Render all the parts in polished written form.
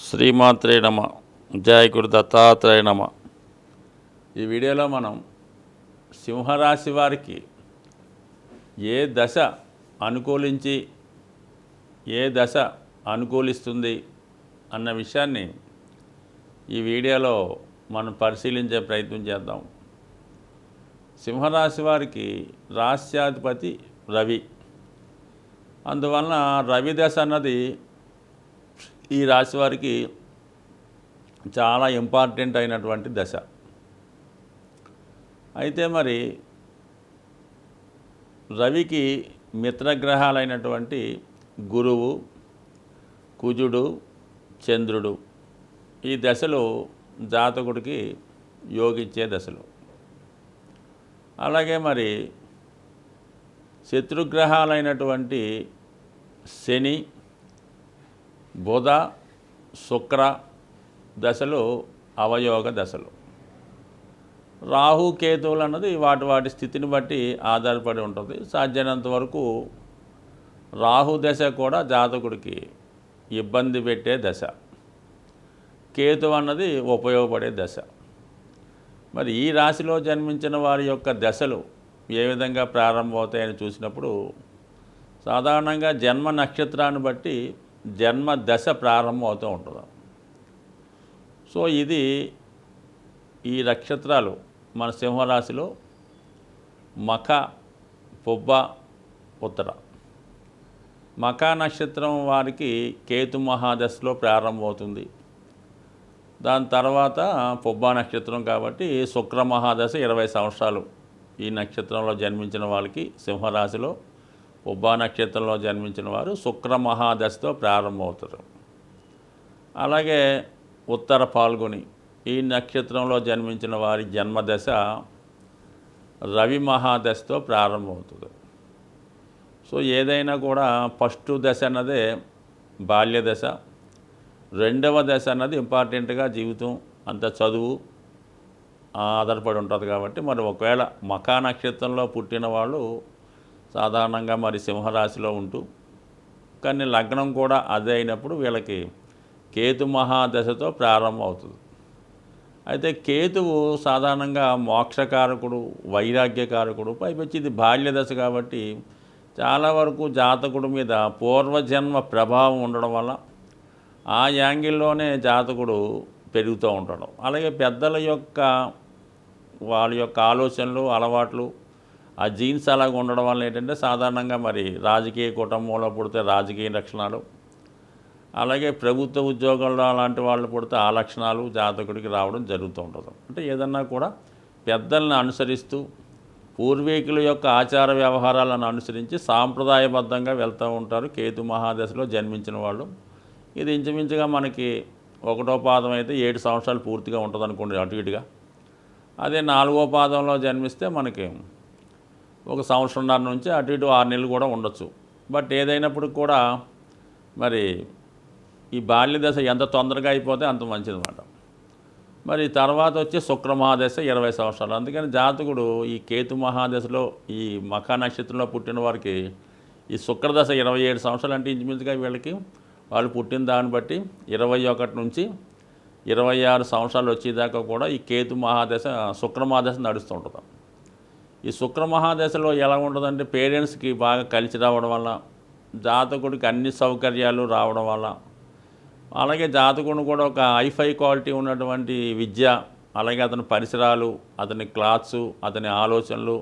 శ్రీమాత్రే నమ. జయ గురు దత్తాత్రేయ నమ. ఈ వీడియోలో మనం సింహరాశి వారికి ఏ దశ అనుకూలించి ఏ దశ అనుకూలిస్తుంది అన్న విషయాన్ని ఈ వీడియోలో మనం పరిశీలించే ప్రయత్నం చేద్దాం. సింహరాశి వారికి రాశ్యాధిపతి రవి. అందువలన రవి దశ అన్నది ఈ రాశి వారికి చాలా ఇంపార్టెంట్ అయినటువంటి దశ. అయితే మరి రవికి మిత్రగ్రహాలైనటువంటి గురువు, కుజుడు, చంద్రుడు ఈ దశలు జాతకుడికి యోగిచ్చే దశలు. అలాగే మరి శత్రుగ్రహాలైనటువంటి శని, బుధ, శుక్ర దశలు అవయోగ దశలు. రాహు, కేతువులు అన్నది వాటి స్థితిని బట్టి ఆధారపడి ఉంటుంది. సాధ్యమైనంత వరకు రాహు దశ కూడా జాతకుడికి ఇబ్బంది పెట్టే దశ, కేతు అన్నది ఉపయోగపడే దశ. మరి ఈ రాశిలో జన్మించిన వారి యొక్క దశలు ఏ విధంగా ప్రారంభమవుతాయని చూసినప్పుడు సాధారణంగా జన్మ నక్షత్రాన్ని బట్టి జన్మ దశ ప్రారంభం అవుతూ ఉంటుంది. సో ఇది ఈ నక్షత్రాలు మన సింహరాశిలో మఖ, పుబ్బ, ఉత్తర. మఖ నక్షత్రం వారికి కేతు మహాదశలో ప్రారంభమవుతుంది. దాని తర్వాత పుబ్బ నక్షత్రం కాబట్టి శుక్ర మహాదశ 20 సంవత్సరాలు ఈ నక్షత్రంలో జన్మించిన వాళ్ళకి సింహరాశిలో పుబ్బ నక్షత్రంలో జన్మించిన వారు శుక్ర మహాదశతో ప్రారంభమవుతారు. అలాగే ఉత్తర పాల్గొని ఈ నక్షత్రంలో జన్మించిన వారి జన్మదశ రవి మహాదశతో ప్రారంభమవుతుంది. సో ఏదైనా కూడా ఫస్ట్ దశ అన్నదే బాల్య దశ, రెండవ దశ అన్నది ఇంపార్టెంట్గా జీవితం అంత చదువు ఆధారపడి ఉంటుంది. కాబట్టి మరి ఒకవేళ మఖా నక్షత్రంలో పుట్టిన వాళ్ళు సాధారణంగా మరి సింహరాశిలో ఉంటూ కానీ లగ్నం కూడా అదే అయినప్పుడు వీళ్ళకి కేతు మహాదశతో ప్రారంభం అవుతుంది. అయితే కేతువు సాధారణంగా మోక్షకారకుడు, వైరాగ్యకారకుడు, పైపెచ్చి ఇది బాల్య దశ కాబట్టి చాలా వరకు జాతకుడి మీద పూర్వజన్మ ప్రభావం ఉండడం వల్ల ఆ యాంగిల్లోనే జాతకుడు పెరుగుతూ ఉంటాడు. అలాగే పెద్దల యొక్క వాళ్ళ యొక్క ఆలోచనలు, అలవాట్లు, ఆ జీన్స్ అలాగ ఉండడం వల్ల ఏంటంటే సాధారణంగా మరి రాజకీయ కుటుంబంలో పుడితే రాజకీయ లక్షణాలు, అలాగే ప్రభుత్వ ఉద్యోగంలో అలాంటి వాళ్ళు పుడితే ఆ లక్షణాలు జాతకుడికి రావడం జరుగుతూ ఉంటుంది. అంటే ఏదన్నా కూడా పెద్దలను అనుసరిస్తూ పూర్వీకుల యొక్క ఆచార వ్యవహారాలను అనుసరించి సాంప్రదాయబద్ధంగా వెళ్తూ ఉంటారు కేతు మహాదశలో జన్మించిన వాళ్ళు. ఇది ఇంచుమించుగా మనకి 1వ పాదం అయితే 7 సంవత్సరాలు పూర్తిగా ఉంటుంది అనుకోండి అటు ఇటుగా. అదే 4వ పాదంలో జన్మిస్తే మనకి 1 సంవత్సరంన్నర నుంచి అటు ఇటు 6 నెలలు కూడా ఉండొచ్చు. బట్ ఏదైనప్పుడు కూడా మరి ఈ బాల్య దశ ఎంత తొందరగా అయిపోతే అంత మంచిదన్నమాట. మరి తర్వాత వచ్చి శుక్ర మహాదశ 20 సంవత్సరాలు. అందుకని జాతకుడు ఈ కేతు మహాదశలో ఈ మఖా నక్షత్రంలో పుట్టిన వారికి ఈ శుక్రదశ 27 సంవత్సరాలు అంటే ఇంచుమించుగా వీళ్ళకి వాళ్ళు పుట్టిన దాన్ని బట్టి 21 నుంచి 26 సంవత్సరాలు వచ్చేదాకా కూడా ఈ కేతు మహాదశ, శుక్ర మహాదశ నడుస్తూ ఉంటుంది. ఈ శుక్ర మహాదశలో ఎలా ఉంటుందంటే పేరెంట్స్కి బాగా కలిసి రావడం వల్ల, జాతకుడికి అన్ని సౌకర్యాలు రావడం వల్ల, అలాగే జాతకుడిని కూడా ఒక హైఫై క్వాలిటీ ఉన్నటువంటి విద్య, అలాగే అతని పరిసరాలు, అతని క్లాత్స్, అతని ఆలోచనలు,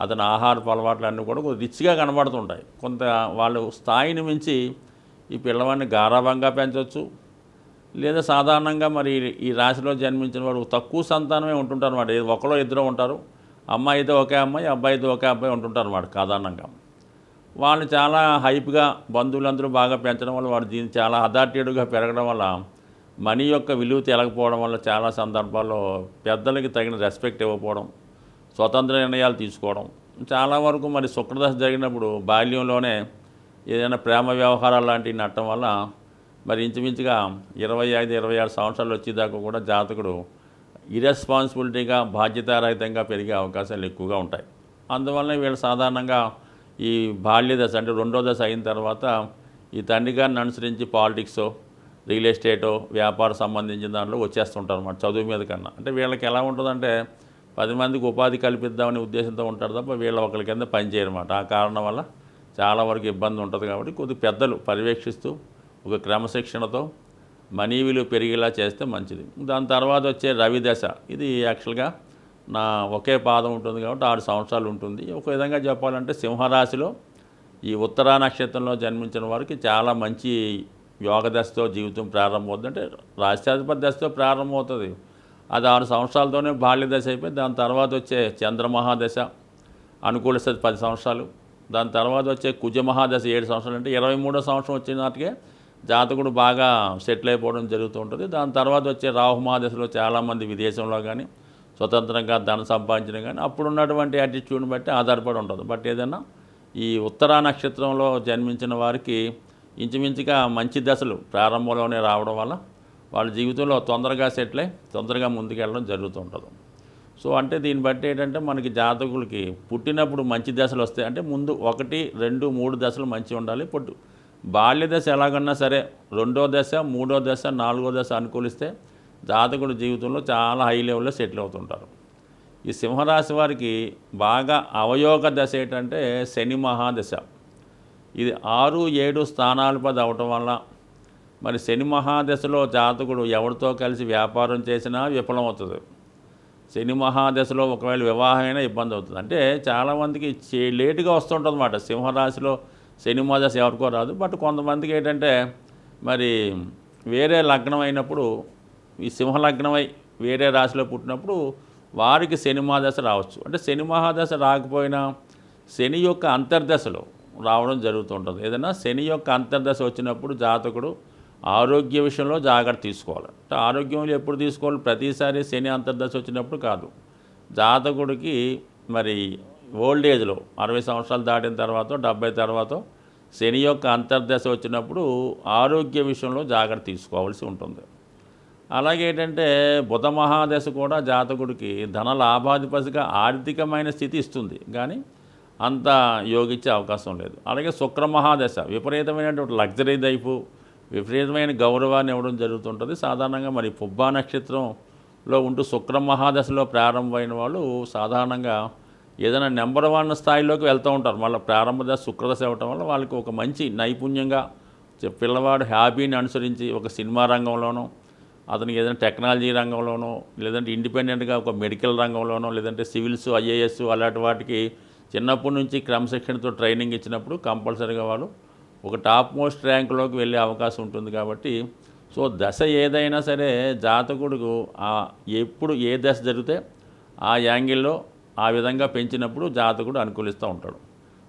అతని ఆహారపు అలవాట్లు అన్నీ కూడా రిచ్గా కనబడుతుంటాయి. కొంత వాళ్ళు స్థాయిని మించి ఈ పిల్లవాడిని గారాభంగా పెంచవచ్చు. లేదా సాధారణంగా మరి ఈ రాశిలో జన్మించిన వాడు తక్కువ సంతానమే ఉంటుంటారు అన్నమాట. ఒకరో ఇద్దరు ఉంటారు. అమ్మాయి అయితే ఒకే అమ్మాయి, అబ్బాయి అయితే ఒకే అబ్బాయి ఉంటుంటారు అన్నమాట సాధారణంగా. వాళ్ళు చాలా హైప్గా బంధువులందరూ బాగా పెంచడం వల్ల వాడు దీన్ని చాలా అథారిటేటివ్గా పెరగడం వల్ల మనీ యొక్క విలువ తెలకపోవడం వల్ల చాలా సందర్భాల్లో పెద్దలకి తగిన రెస్పెక్ట్ ఇవ్వకపోవడం, స్వతంత్ర నిర్ణయాలు తీసుకోవడం చాలా వరకు మరి శుక్రదశ జరిగినప్పుడు బాల్యంలోనే ఏదైనా ప్రేమ వ్యవహారాలు లాంటివి నట్టడం వల్ల మరి ఇంచుమించుగా 25-26 సంవత్సరాలు వచ్చేదాకా కూడా జాతకుడు ఇర్రెస్పాన్సిబిలిటీగా, బాధ్యతారహితంగా పెరిగే అవకాశాలు ఎక్కువగా ఉంటాయి. అందువల్ల వీళ్ళు సాధారణంగా ఈ బాల్య దశ అంటే 2వ దశ అయిన తర్వాత ఈ తండ్రి గారిని అనుసరించి పాలిటిక్స్ రియల్ ఎస్టేటో వ్యాపార సంబంధించిన దాంట్లో వచ్చేస్తుంటారు అన్నమాట చదువు మీద కన్నా. అంటే వీళ్ళకి ఎలా ఉంటుందంటే 10 మందికి ఉపాధి కల్పిద్దామనే ఉద్దేశంతో ఉంటారు తప్ప వీళ్ళ ఒకరి కింద పని చేయరన్నమాట. ఆ కారణం వల్ల చాలా వరకు ఇబ్బంది ఉంటుంది. కాబట్టి కొద్ది పెద్దలు పర్యవేక్షిస్తూ ఒక క్రమశిక్షణతో మనీ విలువ పెరిగేలా చేస్తే మంచిది. దాని తర్వాత వచ్చే రవి దశ, ఇది యాక్చువల్గా నా ఒకే పాదం ఉంటుంది కాబట్టి 6 సంవత్సరాలు ఉంటుంది. ఒక విధంగా చెప్పాలంటే సింహరాశిలో ఈ ఉత్తరా నక్షత్రంలో జన్మించిన వారికి చాలా మంచి యోగ దశతో జీవితం ప్రారంభమవుతుంది. అంటే రాష్ట్రాధిపతి దశతో ప్రారంభమవుతుంది. అది 6 సంవత్సరాలతోనే బాల్య దశ అయిపోయి దాని తర్వాత వచ్చే చంద్రమహాదశ అనుకూలిస్తుంది 10 సంవత్సరాలు. దాని తర్వాత వచ్చే కుజమహాదశ 7 సంవత్సరాలు. అంటే 23వ సంవత్సరం వచ్చిన నాటికే జాతకుడు బాగా సెటిల్ అయిపోవడం జరుగుతూ ఉంటుంది. దాని తర్వాత వచ్చే రాహు మహాదశలో చాలామంది విదేశంలో కానీ స్వతంత్రంగా ధనం సంపాదించడం కానీ అప్పుడున్నటువంటి యాటిట్యూడ్ని బట్టి ఆధారపడి ఉంటుంది. బట్ ఏదైనా ఈ ఉత్తరా నక్షత్రంలో జన్మించిన వారికి ఇంచుమించుగా మంచి దశలు ప్రారంభంలోనే రావడం వల్ల వాళ్ళ జీవితంలో తొందరగా సెటిల్ అయి తొందరగా ముందుకెళ్ళడం జరుగుతూ ఉంటుంది. సో అంటే దీన్ని బట్టి ఏంటంటే మనకి జాతకులకి పుట్టినప్పుడు మంచి దశలు వస్తాయి. అంటే ముందు 1, 2, 3 దశలు మంచిగా ఉండాలి. బాల్య దశ ఎలాగన్నా సరే 2వ దశ, 3వ దశ, 4వ దశ అనుకూలిస్తే జాతకుడి జీవితంలో చాలా హై లెవెల్లో సెటిల్ అవుతుంటారు. ఈ సింహరాశి వారికి బాగా అవయోగ దశ ఏంటంటే శని మహాదశ. ఇది 6, 7 స్థానాధిపతి అవటం వల్ల మరి శని మహాదశలో జాతకుడు ఎవరితో కలిసి వ్యాపారం చేసినా విఫలమవుతుంది. శని మహాదశలో ఒకవేళ వివాహమైనా ఇబ్బంది అవుతుంది. అంటే చాలామందికి లేటుగా వస్తుంటుంది అన్నమాట. సింహరాశిలో శని మహాదశ ఎవరికో రాదు. బట్ కొంతమందికి ఏంటంటే మరి వేరే లగ్నం అయినప్పుడు ఈ సింహలగ్నమై వేరే రాశిలో పుట్టినప్పుడు వారికి శని మహాదశ రావచ్చు. అంటే శని మహాదశ రాకపోయినా శని యొక్క అంతర్దశలో రావడం జరుగుతుంటుంది. ఏదైనా శని యొక్క అంతర్దశ వచ్చినప్పుడు జాతకుడు ఆరోగ్య విషయంలో జాగ్రత్త తీసుకోవాలి. అంటే ఆరోగ్యంలో ఎప్పుడు తీసుకోవాలి? ప్రతిసారి శని అంతర్దశ వచ్చినప్పుడు కాదు. జాతకుడికి మరి ఓల్డ్ ఏజ్లో 60 సంవత్సరాలు దాటిన తర్వాత 70 తర్వాత శని యొక్క అంతర్దశ వచ్చినప్పుడు ఆరోగ్య విషయంలో జాగ్రత్త తీసుకోవాల్సి ఉంటుంది. అలాగే ఏంటంటే బుధ మహాదశ కూడా జాతకుడికి ధన లాభాధిపతిగా ఆర్థికమైన స్థితి ఇస్తుంది, కానీ అంత యోగించే అవకాశం లేదు. అలాగే శుక్ర మహాదశ విపరీతమైనటువంటి లగ్జరీ లైఫ్, విపరీతమైన గౌరవాన్ని ఇవ్వడం జరుగుతుంటుంది. సాధారణంగా మరి పుబ్బా నక్షత్రంలో ఉంటూ శుక్ర మహాదశలో ప్రారంభమైన వాళ్ళు సాధారణంగా ఏదైనా నెంబర్ 1 స్థాయిలోకి వెళ్తూ ఉంటారు. మళ్ళీ ప్రారంభ దశ శుక్రదశ అవ్వటం వల్ల వాళ్ళకి ఒక మంచి నైపుణ్యంగా పిల్లవాడు హ్యాబీని అనుసరించి ఒక సినిమా రంగంలోనో, అతనికి ఏదైనా టెక్నాలజీ రంగంలోనో, లేదంటే ఇండిపెండెంట్గా ఒక మెడికల్ రంగంలోనో, లేదంటే సివిల్స్, ఐఏఎస్ అలాంటి వాటికి చిన్నప్పటి నుంచి క్రమశిక్షణతో ట్రైనింగ్ ఇచ్చినప్పుడు కంపల్సరీగా వాళ్ళు ఒక టాప్ మోస్ట్ ర్యాంకులోకి వెళ్ళే అవకాశం ఉంటుంది. కాబట్టి సో దశ ఏదైనా సరే జాతకుడుకు ఎప్పుడు ఏ దశ జరిగితే ఆ యాంగిల్లో ఆ విధంగా పెంచినప్పుడు జాతకుడు అనుకూలిస్తూ ఉంటాడు.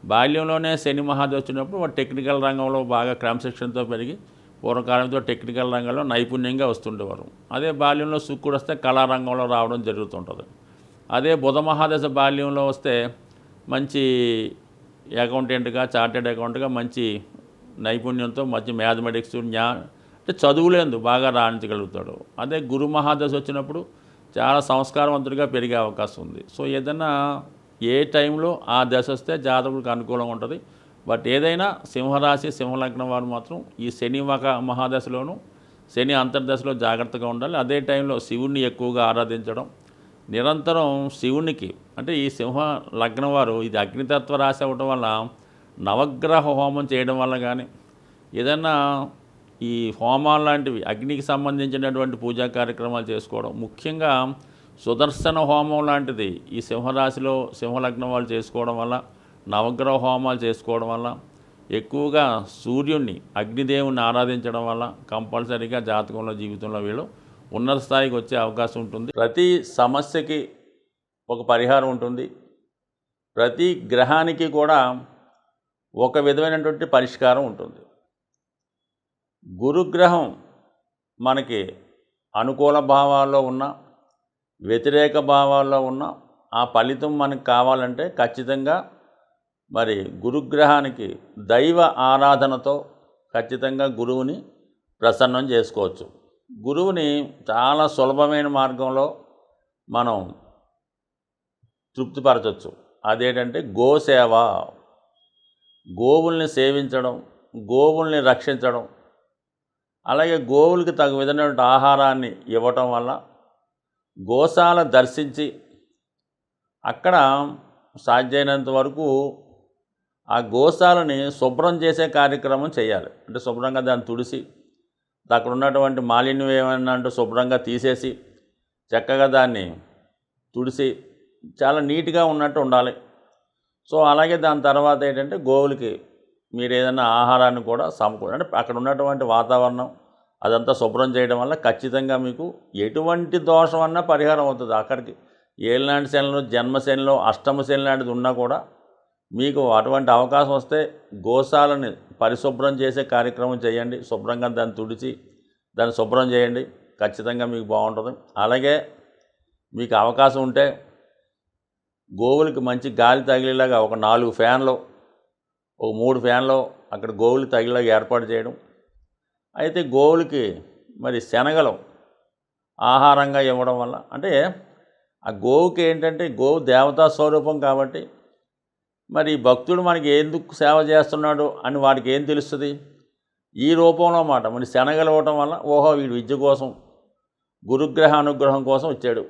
బాల్యంలోనే శని మహాదశ వచ్చినప్పుడు వాడు టెక్నికల్ రంగంలో బాగా క్రమశిక్షణతో పెరిగి పూర్వకాలంతో టెక్నికల్ రంగంలో నైపుణ్యంగా వస్తుండేవారు. అదే బాల్యంలో శుక్రుడు వస్తే కళారంగంలో రావడం జరుగుతుంటుంది. అదే బుధ మహాదశ బాల్యంలో వస్తే మంచి అకౌంటెంట్గా, చార్టెడ్ అకౌంట్గా మంచి నైపుణ్యంతో మంచి మ్యాథమెటిక్స్ అంటే చదువులేందు బాగా రాణించగలుగుతాడు. అదే గురు మహాదశ వచ్చినప్పుడు చాలా సంస్కారవంతుడిగా పెరిగే అవకాశం ఉంది. సో ఏదైనా ఏ టైంలో ఆ దశ వస్తే జాతకుడికి అనుకూలంగా ఉంటుంది. బట్ ఏదైనా సింహరాశి సింహలగ్నం వారు మాత్రం ఈ శని మహాదశలోను శని అంతర్దశలో జాగ్రత్తగా ఉండాలి. అదే టైంలో శివుణ్ణి ఎక్కువగా ఆరాధించడం, నిరంతరం శివునికి అంటే ఈ సింహ లగ్నం వారు ఇది అగ్నితత్వ రాశి అవ్వడం వల్ల నవగ్రహ హోమం చేయడం వల్ల కానీ ఏదైనా ఈ హోమాలు లాంటివి అగ్నికి సంబంధించినటువంటి పూజా కార్యక్రమాలు చేసుకోవడం, ముఖ్యంగా సుదర్శన హోమం లాంటిది ఈ సింహరాశిలో సింహలగ్నం వాళ్ళు చేసుకోవడం వల్ల, నవగ్రహ హోమాలు చేసుకోవడం వల్ల, ఎక్కువగా సూర్యుడిని అగ్నిదేవుని ఆరాధించడం వల్ల కంపల్సరీగా జాతకంలో జీవితంలో వీళ్ళు ఉన్నత స్థాయికి వచ్చే అవకాశం ఉంటుంది. ప్రతి సమస్యకి ఒక పరిహారం ఉంటుంది. ప్రతి గ్రహానికి కూడా ఒక విధమైనటువంటి పరిష్కారం ఉంటుంది. గురుగ్రహం మనకి అనుకూల భావాల్లో ఉన్న, వ్యతిరేక భావాల్లో ఉన్న ఆ ఫలితం మనకు కావాలంటే ఖచ్చితంగా మరి గురుగ్రహానికి దైవ ఆరాధనతో ఖచ్చితంగా గురువుని ప్రసన్నం చేసుకోవచ్చు. గురువుని చాలా సులభమైన మార్గంలో మనం తృప్తిపరచవచ్చు. అదేంటంటే గోసేవ, గోవుల్ని సేవించడం, గోవుల్ని రక్షించడం. అలాగే గోవులకి తగు విధమైనటువంటి ఆహారాన్ని ఇవ్వటం వల్ల గోశాల దర్శించి అక్కడ సాధ్యమైనంత వరకు ఆ గోశాలని శుభ్రం చేసే కార్యక్రమం చేయాలి. అంటే శుభ్రంగా దాన్ని తుడిసి అక్కడ ఉన్నటువంటి మాలిన్యం ఏమైనా అంటే శుభ్రంగా తీసేసి చక్కగా దాన్ని తుడిసి చాలా నీట్గా ఉన్నట్టు ఉండాలి. సో అలాగే దాని తర్వాత ఏంటంటే గోవులకి మీరు ఏదైనా ఆహారాన్ని కూడా అంటే అక్కడ ఉన్నటువంటి వాతావరణం అదంతా శుభ్రం చేయడం వల్ల ఖచ్చితంగా మీకు ఎటువంటి దోషం అన్నా పరిహారం అవుతుంది. అక్కడికి ఏళ్ళనాటి శనిలో, జన్మశనిలో, అష్టమ శని లాంటిది ఉన్నా కూడా మీకు అటువంటి అవకాశం వస్తే గోశాలని పరిశుభ్రం చేసే కార్యక్రమం చేయండి. శుభ్రంగా దాన్ని తుడిచి దాన్ని శుభ్రం చేయండి, ఖచ్చితంగా మీకు బాగుంటుంది. అలాగే మీకు అవకాశం ఉంటే గోవులకి మంచి గాలి తగిలేలాగా ఒక 4 ఫ్యాన్లు, ఒక 3 ఫ్యాన్లు అక్కడ గోవులు తగిలేలాగా ఏర్పాటు చేయడం. అయితే గోవులకి మరి శనగలు ఆహారంగా ఇవ్వడం వల్ల అంటే ఆ గోవుకి ఏంటంటే గోవు దేవతా స్వరూపం కాబట్టి మరి భక్తుడు మనకి ఎందుకు సేవ చేస్తున్నాడు అని వాడికి ఏం తెలుస్తుంది? ఈ రూపంలో మాట మరి శనగలు ఇవ్వటం వల్ల ఓహో వీడు విద్య కోసం, గురుగ్రహ అనుగ్రహం కోసం వచ్చాడు.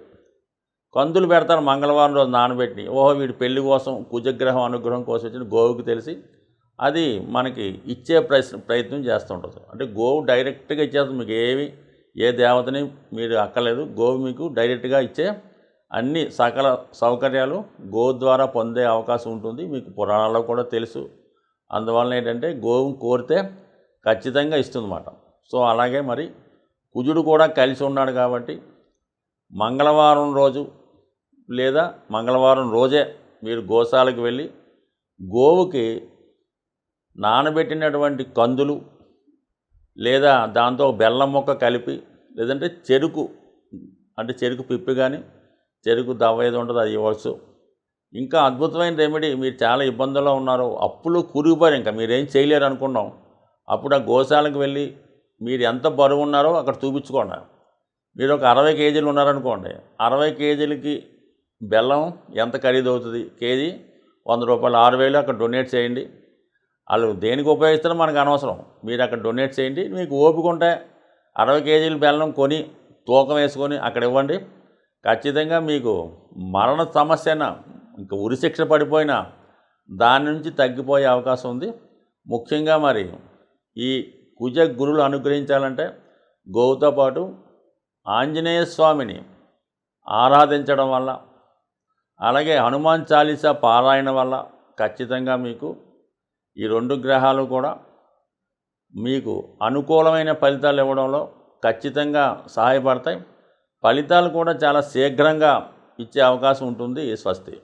కందులు పెడతారు మంగళవారం రోజు నానబెట్టి, ఓహో వీడు పెళ్లి కోసం, కుజగ్రహం అనుగ్రహం కోసం వచ్చిన గోవుకి తెలిసి అది మనకి ఇచ్చే ప్రయత్నం చేస్తుంటుంది. అంటే గోవు డైరెక్ట్గా ఇచ్చేస్తుంది. మీకు ఏ దేవతని మీరు అక్కర్లేదు. గోవు మీకు డైరెక్ట్గా ఇచ్చే అన్ని సకల సౌకర్యాలు గోవు ద్వారా పొందే అవకాశం ఉంటుంది. మీకు పురాణాల్లో కూడా తెలుసు. అందువలన ఏంటంటే గోవుని కోరితే ఖచ్చితంగా ఇస్తుందన్నమాట. సో అలాగే మరి కుజుడు కూడా కలిసి ఉన్నాడు కాబట్టి మంగళవారం రోజు లేదా మంగళవారం రోజే మీరు గోశాలకు వెళ్ళి గోవుకి నానబెట్టినటువంటి కందులు లేదా దాంతో బెల్లం ముక్క కలిపి, లేదంటే చెరుకు అంటే చెరుకు పిప్పి కానీ చెరుకు దవ్వ ఏది ఉంటుందో అది ఇవ్వచ్చు. ఇంకా అద్భుతమైన రెమెడీ, మీరు చాలా ఇబ్బందుల్లో ఉన్నారు, అప్పులు కురిగిపోయారు, ఇంకా మీరేం చేయలేరు అనుకున్నాం, అప్పుడు ఆ గోశాలకు వెళ్ళి మీరు ఎంత బరువు ఉన్నారో అక్కడ చూపించుకోండి. మీరు ఒక 60 కేజీలు ఉన్నారనుకోండి, 60 కేజీలకి బెల్లం ఎంత ఖరీదు అవుతుంది? కేజీ 100 రూపాయలు, 6000 అక్కడ డొనేట్ చేయండి. వాళ్ళు దేనికి ఉపయోగిస్తారో మనకు అనవసరం, మీరు అక్కడ డొనేట్ చేయండి. మీకు ఓపిక ఉంటే 60 కేజీల బెల్లం కొని తూకం వేసుకొని అక్కడ ఇవ్వండి. ఖచ్చితంగా మీకు మరణ సమస్యన ఇంకా ఉరిశిక్ష పడిపోయినా దాని నుంచి తగ్గిపోయే అవకాశం ఉంది. ముఖ్యంగా మరి ఈ కుజ గురులు అనుగ్రహించాలంటే గోవుతో పాటు ఆంజనేయ స్వామిని ఆరాధించడం వల్ల, అలాగే హనుమాన్ చాలీసా పారాయణ వల్ల ఖచ్చితంగా మీకు ఈ 2 గ్రహాలు కూడా మీకు అనుకూలమైన ఫలితాలు ఇవ్వడంలో ఖచ్చితంగా సహాయపడతాయి. ఫలితాలు కూడా చాలా శీఘ్రంగా ఇచ్చే అవకాశం ఉంటుంది. స్వస్తి.